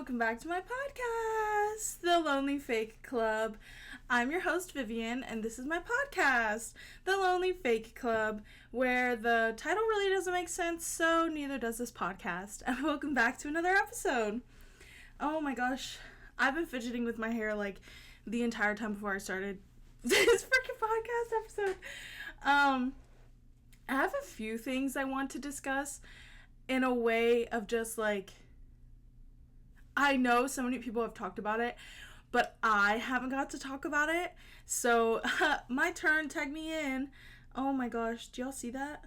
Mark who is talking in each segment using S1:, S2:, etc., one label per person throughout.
S1: welcome back to my podcast, The Lonely Fake Club. I'm your host, Vivian, and this is my podcast, The Lonely Fake Club, where the title really doesn't make sense, so neither does this podcast. And welcome back to another episode. Oh my gosh, I've been fidgeting with my hair like the entire time before I started this freaking podcast episode. I have a few things I want to discuss in a way of just like, I know so many people have talked about it, but I haven't got to talk about it. So, my turn, tag me in. Oh my gosh, do y'all see that?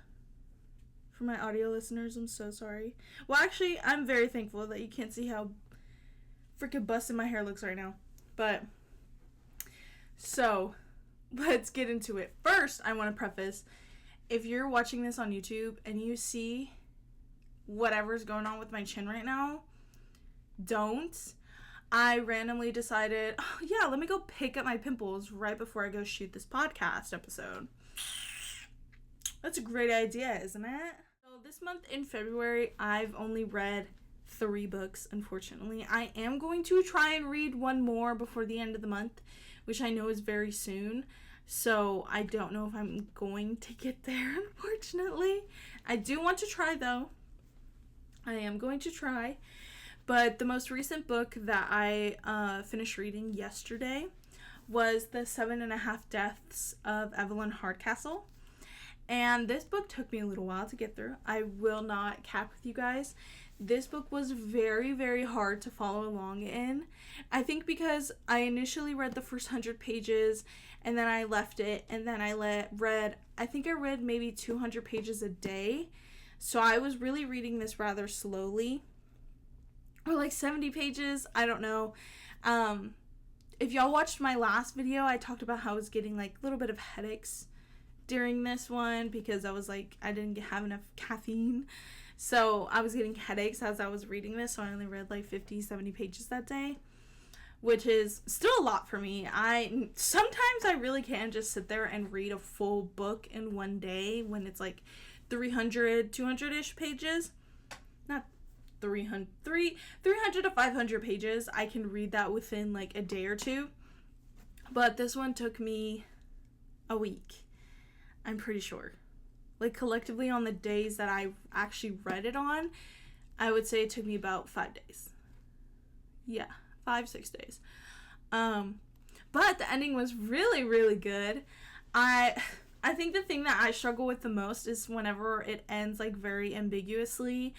S1: For my audio listeners, I'm so sorry. Well, actually, I'm very thankful that you can't see how freaking busted my hair looks right now. But, so, let's get into it. First, I want to preface, if you're watching this on YouTube and you see whatever's going on with my chin right now, don't. I randomly decided, oh yeah, let me go pick up my pimples right before I go shoot this podcast episode. That's a great idea, isn't it? So this month in February, I've only read 3 books, unfortunately. I am going to try and read one more before the end of the month, which I know is very soon. So I don't know if I'm going to get there, unfortunately. I do want to try, though. I am going to try. But the most recent book that I finished reading yesterday was The 7.5 Deaths of Evelyn Hardcastle. And this book took me a little while to get through. I will not cap with you guys. This book was very, very hard to follow along in. I think because I initially read the first 100 pages and then I left it and then I read maybe 200 pages a day. So I was really reading this rather slowly. Or like 70 pages, I don't know. If y'all watched my last video, I talked about how I was getting like a little bit of headaches during this one because I didn't have enough caffeine. So I was getting headaches as I was reading this, so I only read like 50, 70 pages that day, which is still a lot for me. Sometimes I really can just sit there and read a full book in one day when it's like 300, 200-ish pages. Not 300 to 500 pages. I can read that within like a day or two. But this one took me a week, I'm pretty sure. Like collectively on the days that I actually read it on, I would say it took me about 5 days. Yeah, 5-6 days. But the ending was really, really good. I think the thing that I struggle with the most is whenever it ends like very ambiguously,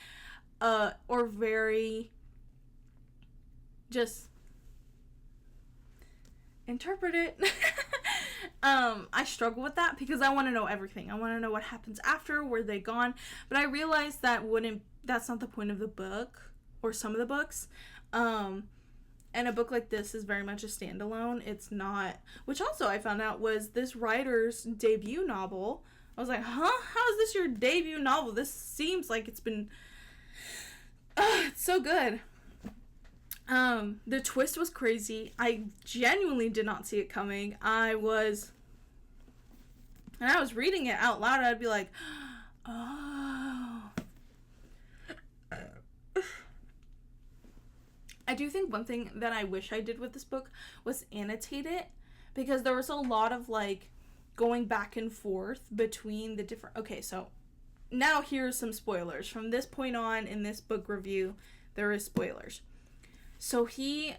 S1: or very just interpret it. I struggle with that because I want to know everything. I want to know what happens after, where they gone. But I realized that's not the point of the book or some of the books. And a book like this is very much a standalone. It's not, which also I found out was this writer's debut novel. I was like, huh? How is this your debut novel? This seems like it's been it's so good. The twist was crazy. I genuinely did not see it coming. I was reading it out loud, I'd be like, oh. I do think one thing that I wish I did with this book was annotate it, because there was a lot of like going back and forth between the different. Okay, so now here's some spoilers. From this point on in this book review, there is spoilers. So the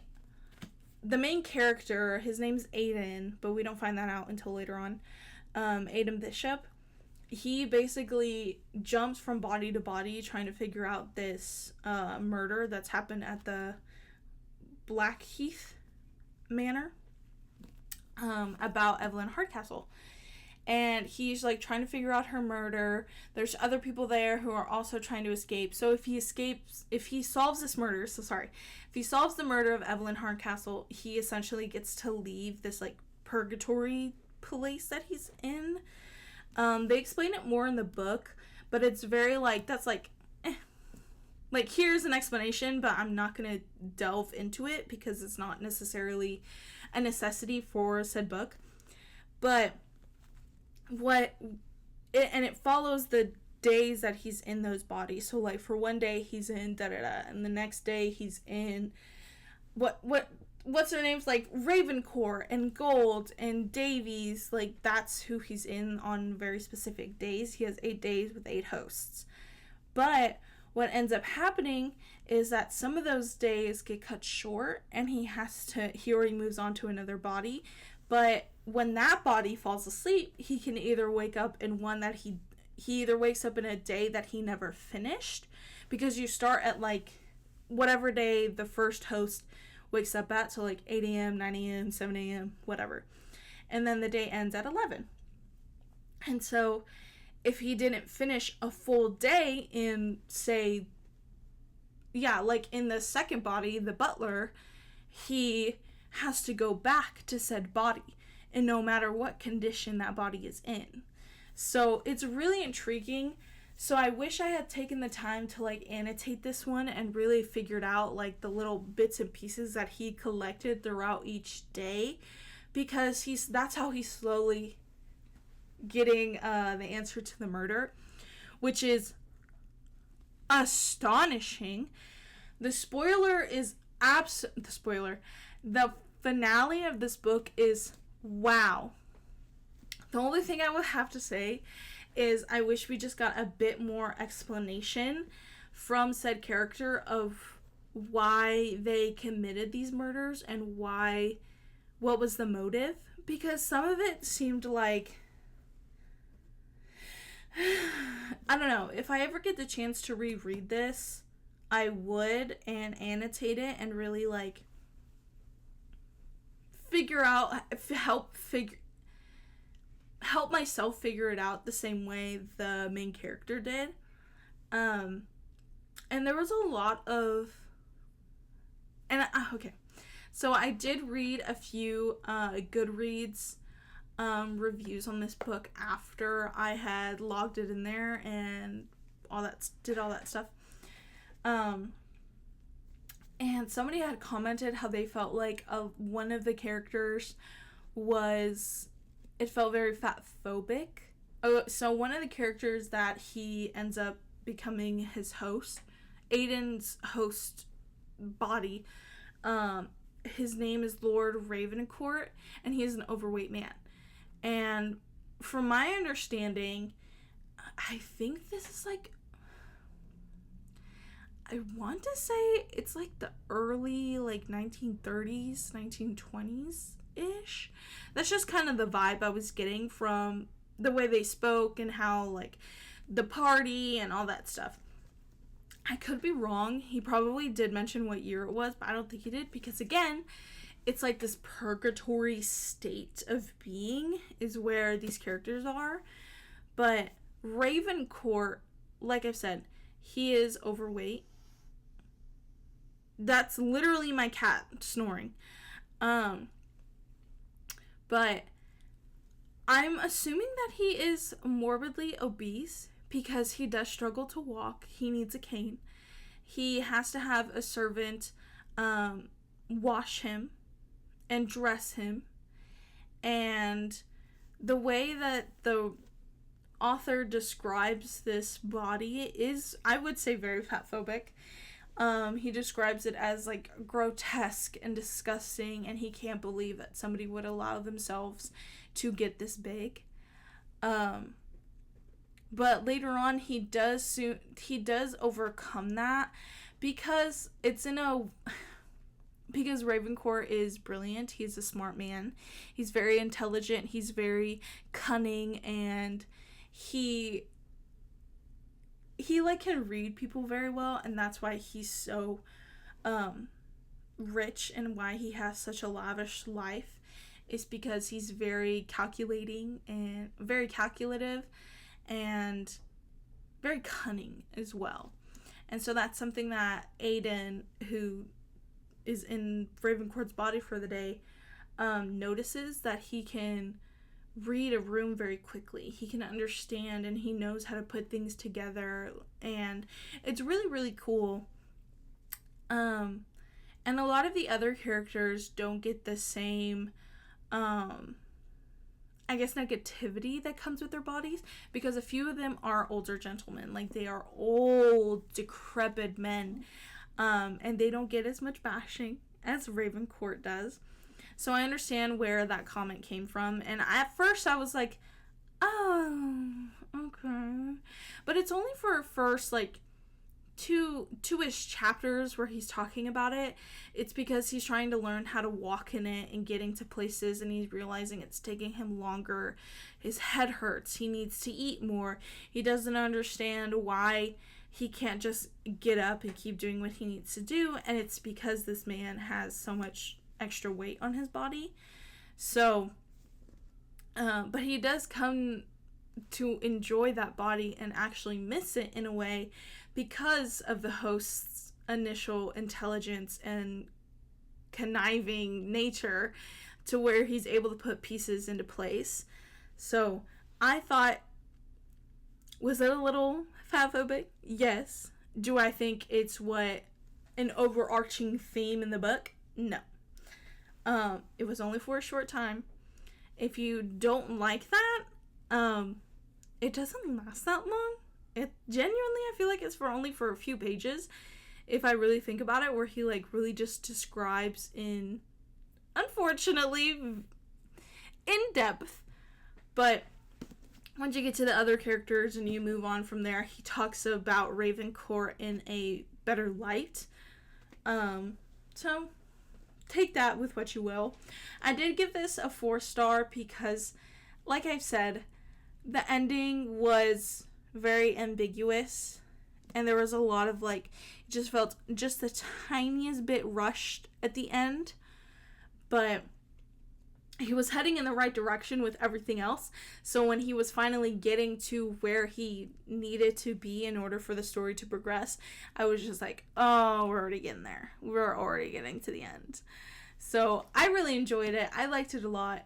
S1: main character, his name's Aiden, but we don't find that out until later on. Aiden Bishop, he basically jumps from body to body trying to figure out this murder that's happened at the Blackheath Manor about Evelyn Hardcastle. And he's like trying to figure out her murder. There's other people there who are also trying to escape. So if he solves the murder of Evelyn Hardcastle, he essentially gets to leave this like purgatory place that he's in. They explain it more in the book, but it's very like, that's like, like here's an explanation, but I'm not going to delve into it because it's not necessarily a necessity for said book. But it follows the days that he's in those bodies. So like for one day he's in da da da, and the next day he's in what's their names, like Ravencourt and Gold and Davies. Like that's who he's in on very specific days. He has 8 days with 8 hosts. But what ends up happening is that some of those days get cut short, and he already moves on to another body. But when that body falls asleep, he can either wake up in one that he either wakes up in a day that he never finished, because you start at like whatever day the first host wakes up at, so like 8 a.m., 9 a.m., 7 a.m., whatever. And then the day ends at 11. And so if he didn't finish a full day in, say, like in the second body, the butler, he has to go back to said body, and no matter what condition that body is in. So it's really intriguing. So I wish I had taken the time to like annotate this one and really figured out like the little bits and pieces that he collected throughout each day, because that's how he's slowly getting the answer to the murder, which is astonishing. The finale of this book is wow. The only thing I would have to say is I wish we just got a bit more explanation from said character of why they committed these murders and what was the motive, because some of it seemed like, I don't know, if I ever get the chance to reread this, I would, and annotate it and really like help myself figure it out the same way the main character did. And there was a lot of, okay, so I did read a few Goodreads reviews on this book after I had logged it in there and did all that stuff. And somebody had commented how they felt like one of the characters it felt very fat-phobic. So one of the characters that he ends up becoming his host, Aiden's host body, his name is Lord Ravencourt, and he is an overweight man. And from my understanding, I think this is like, I want to say it's like the early like 1930s, 1920s-ish. That's just kind of the vibe I was getting from the way they spoke and how like the party and all that stuff. I could be wrong. He probably did mention what year it was, but I don't think he did, because again, it's like this purgatory state of being is where these characters are. But Ravencourt, like I've said, he is overweight. That's literally my cat snoring. But I'm assuming that he is morbidly obese because he does struggle to walk. He needs a cane. He has to have a servant wash him and dress him. And the way that the author describes this body is, I would say, very fatphobic. He describes it as like grotesque and disgusting, and he can't believe that somebody would allow themselves to get this big. But later on he does overcome that, because because Ravencourt is brilliant. He's a smart man. He's very intelligent. He's very cunning, and he like can read people very well, and that's why he's so rich and why he has such a lavish life, is because he's very calculating and very calculative and very cunning as well. And so that's something that Aiden, who is in Ravencourt's body for the day, notices, that he can read a room very quickly. He can understand, and he knows how to put things together, and it's really, really cool. And a lot of the other characters don't get the same I guess, negativity that comes with their bodies, because a few of them are older gentlemen. Like, they are old, decrepit men, and they don't get as much bashing as Ravencourt does. So I understand where that comment came from, and at first I was like, oh, okay. But it's only for first, like, two-ish chapters where he's talking about it. It's because he's trying to learn how to walk in it and getting to places, and he's realizing it's taking him longer. His head hurts. He needs to eat more. He doesn't understand why he can't just get up and keep doing what he needs to do, and it's because this man has so much extra weight on his body. So, but he does come to enjoy that body and actually miss it in a way because of the host's initial intelligence and conniving nature, to where he's able to put pieces into place. So I thought, was it a little fatphobic? Yes. Do I think it's what an overarching theme in the book? No. It was only for a short time. If you don't like that, it doesn't last that long. It genuinely, I feel like it's only for a few pages, if I really think about it, where he like really just describes in, unfortunately, in depth. But once you get to the other characters and you move on from there, he talks about Ravencourt in a better light. So take that with what you will. I did give this a 4-star because, like I've said, the ending was very ambiguous, and there was a lot of, like, it just felt just the tiniest bit rushed at the end, but he was heading in the right direction with everything else. So when he was finally getting to where he needed to be in order for the story to progress, I was just like, oh, we're already getting there. We're already getting to the end. So I really enjoyed it. I liked it a lot.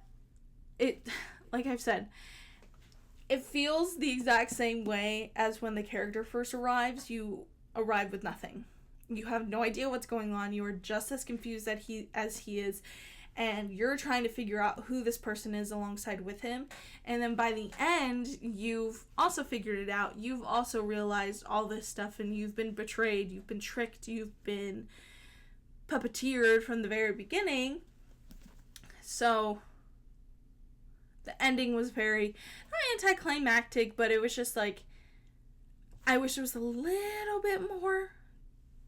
S1: It, like I've said, it feels the exact same way as when the character first arrives. You arrive with nothing. You have no idea what's going on. You are just as confused as he is. And you're trying to figure out who this person is alongside with him. And then by the end, you've also figured it out. You've also realized all this stuff, and you've been betrayed. You've been tricked. You've been puppeteered from the very beginning. So the ending was very, not anticlimactic, but it was just like, I wish there was a little bit more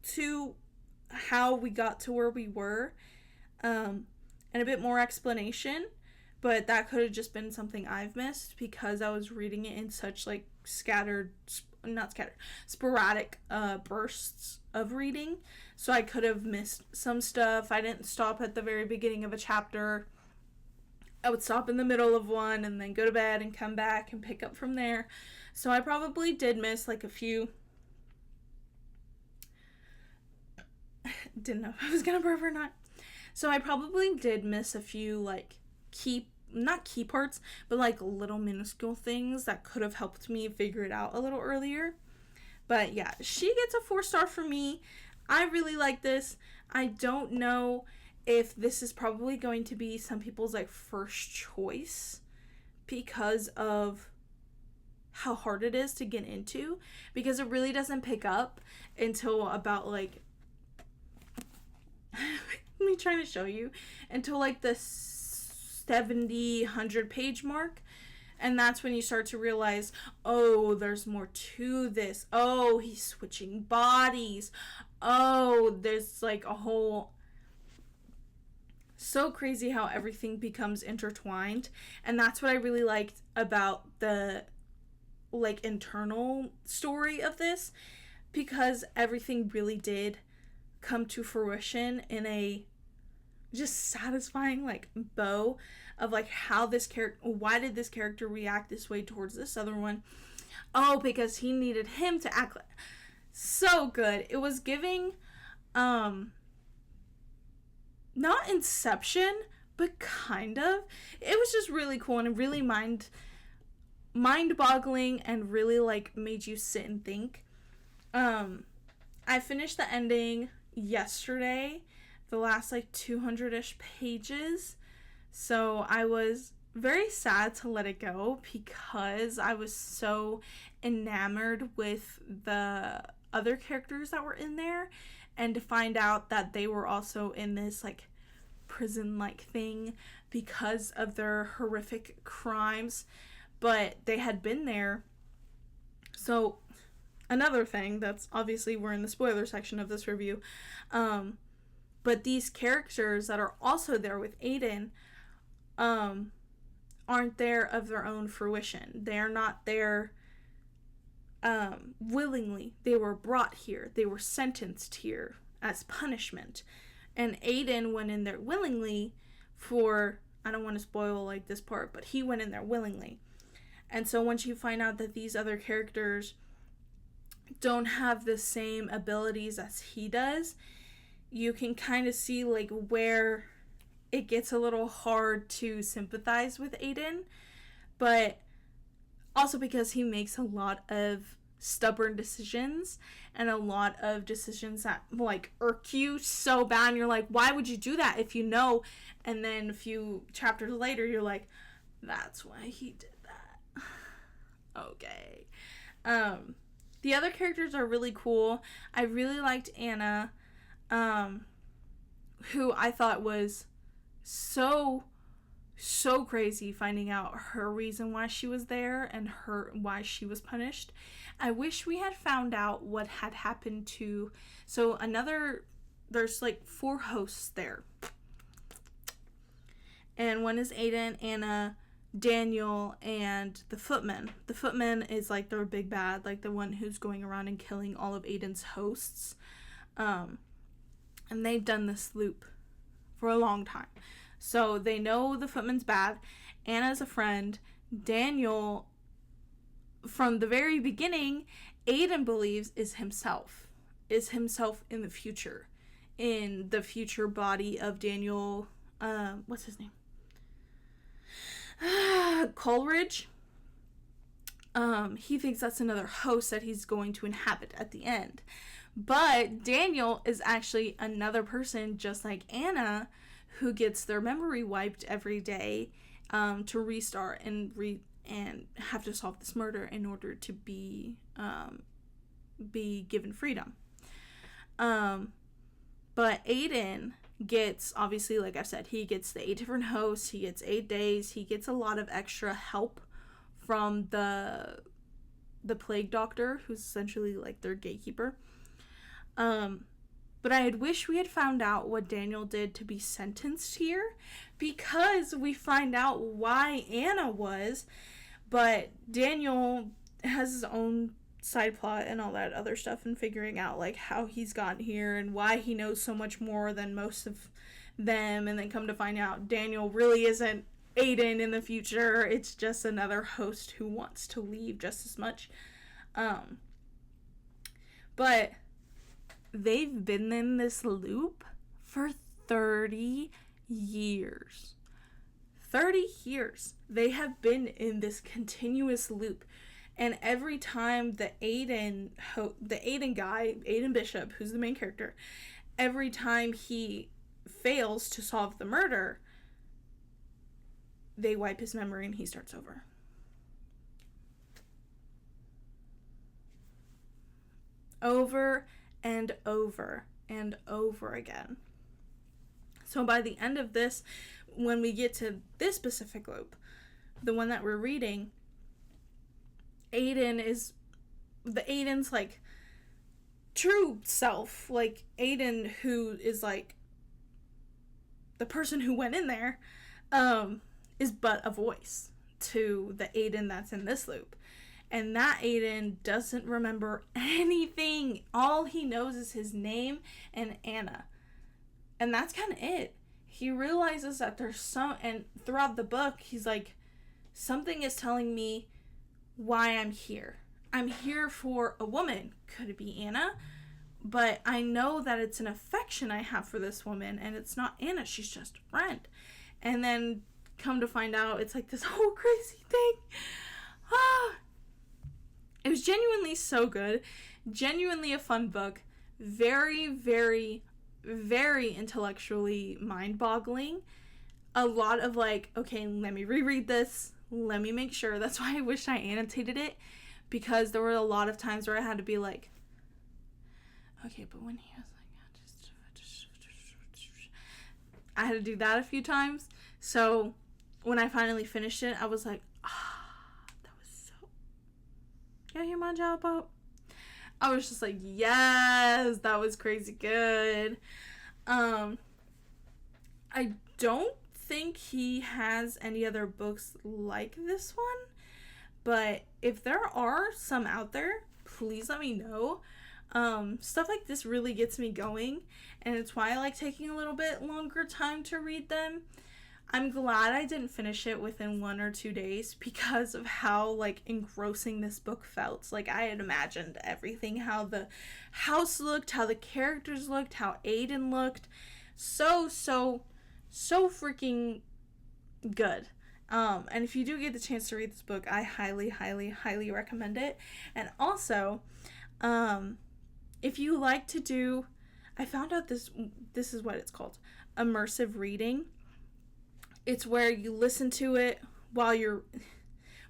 S1: to how we got to where we were. And a bit more explanation, but that could have just been something I've missed because I was reading it in such like sporadic bursts of reading. So I could have missed some stuff. I didn't stop at the very beginning of a chapter. I would stop in the middle of one and then go to bed and come back and pick up from there. So I probably did miss like a few. Didn't know if I was gonna burp or not. So I probably did miss a few, like, not key parts, but, like, little minuscule things that could have helped me figure it out a little earlier. But, yeah, she gets a 4-star from me. I really like this. I don't know if this is probably going to be some people's, like, first choice because of how hard it is to get into. Because it really doesn't pick up until about, like, me trying to show you, until like the 70-100 page mark, and that's when you start to realize, oh, there's more to this. Oh, he's switching bodies. Oh, there's like a whole, so crazy how everything becomes intertwined. And that's what I really liked about the like internal story of this, because everything really did come to fruition in a just satisfying like bow of like how this character, why did this character react this way towards this other one? Oh, because he needed him to act like, so good. It was giving not Inception, but kind of. It was just really cool and really mind-boggling and really like made you sit and think. I finished the ending yesterday, the last like 200-ish pages, so I was very sad to let it go because I was so enamored with the other characters that were in there, and to find out that they were also in this like prison-like thing because of their horrific crimes, but they had been there. So another thing that's obviously, we're in the spoiler section of this review, but these characters that are also there with Aiden aren't there of their own fruition. They're not there willingly. They were brought here. They were sentenced here as punishment. And Aiden went in there willingly for, I don't want to spoil like this part, but he went in there willingly. And so once you find out that these other characters don't have the same abilities as he does, you can kind of see like where it gets a little hard to sympathize with Aiden, but also because he makes a lot of stubborn decisions and a lot of decisions that like irk you so bad, and you're like, why would you do that if you know? And then a few chapters later you're like, that's why he did that. Okay. The other characters are really cool. I really liked Anna, who I thought was so crazy, finding out her reason why she was there and why she was punished. I wish we had found out what had happened to, there's like 4 hosts there, and one is Aiden, Anna, Daniel, and the Footman. The Footman is like their big bad, like the one who's going around and killing all of Aiden's hosts, and they've done this loop for a long time. So they know the Footman's bad. Anna's a friend. Daniel, from the very beginning, Aiden believes is himself in the future. In the future body of Daniel, what's his name? Coleridge. He thinks that's another host that he's going to inhabit at the end. But Daniel is actually another person just like Anna, who gets their memory wiped every day to restart and have to solve this murder in order to be given freedom. But Aiden gets, obviously, like I've said, he gets the 8 different hosts, he gets 8 days, he gets a lot of extra help from the plague doctor, who's essentially like their gatekeeper. But I had wished we had found out what Daniel did to be sentenced here, because we find out why Anna was, but Daniel has his own side plot and all that other stuff, and figuring out like how he's gotten here and why he knows so much more than most of them, and then come to find out Daniel really isn't Aiden in the future. It's just another host who wants to leave just as much. But they've been in this loop for 30 years. 30 years. They have been in this continuous loop. And every time the Aiden guy, Aiden Bishop, who's the main character, every time he fails to solve the murder, they wipe his memory and he starts over. Over and over and over again. So by the end of this, when we get to this specific loop, the one that we're reading, Aiden's like true self, like Aiden, who is like the person who went in there, is but a voice to the Aiden that's in this loop. And that Aiden doesn't remember anything. All he knows is his name and Anna. And that's kind of it. He realizes that there's and throughout the book, he's like, something is telling me why I'm here. I'm here for a woman. Could it be Anna? But I know that it's an affection I have for this woman, and it's not Anna. She's just a friend. And then come to find out, it's like this whole crazy thing. It was genuinely so good. Genuinely a fun book. Very, very, very intellectually mind-boggling. a lot of like, okay, let me reread this. Let me make sure. That's why I wish I annotated it, because there were a lot of times where I had to be like, okay, but when he was like, I had to do that a few times. So when I finally finished it, I was like, that was so. Yeah, hear my job up. I was just like, yes, that was crazy good. I don't think he has any other books like this one, but if there are some out there, please let me know. Stuff like this really gets me going, and it's why I like taking a little bit longer time to read them. I'm glad I didn't finish it within 1 or 2 days because of how like engrossing this book felt. Like I had imagined everything, how the house looked, how the characters looked, how Aiden looked. So freaking good. And if you do get the chance to read this book, I highly, highly, highly recommend it. And also, if you like to do, I found out this is what it's called, immersive reading. It's where you listen to it while you're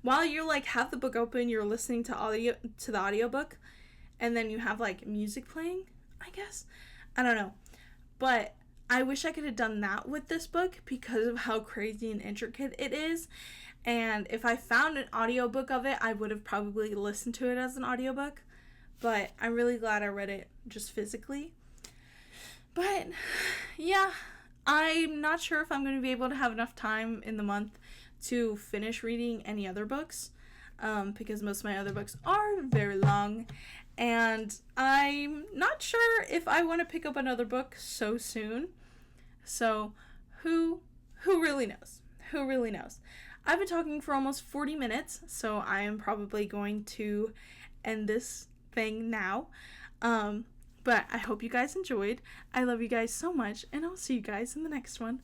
S1: like have the book open, you're listening to the audiobook, and then you have like music playing, I guess. I don't know. But I wish I could have done that with this book because of how crazy and intricate it is. And if I found an audiobook of it, I would have probably listened to it as an audiobook. But I'm really glad I read it just physically. But yeah, I'm not sure if I'm going to be able to have enough time in the month to finish reading any other books, because most of my other books are very long, and I'm not sure if I want to pick up another book so soon. So who really knows? Who really knows? I've been talking for almost 40 minutes, so I am probably going to end this thing now. But I hope you guys enjoyed. I love you guys so much, and I'll see you guys in the next one.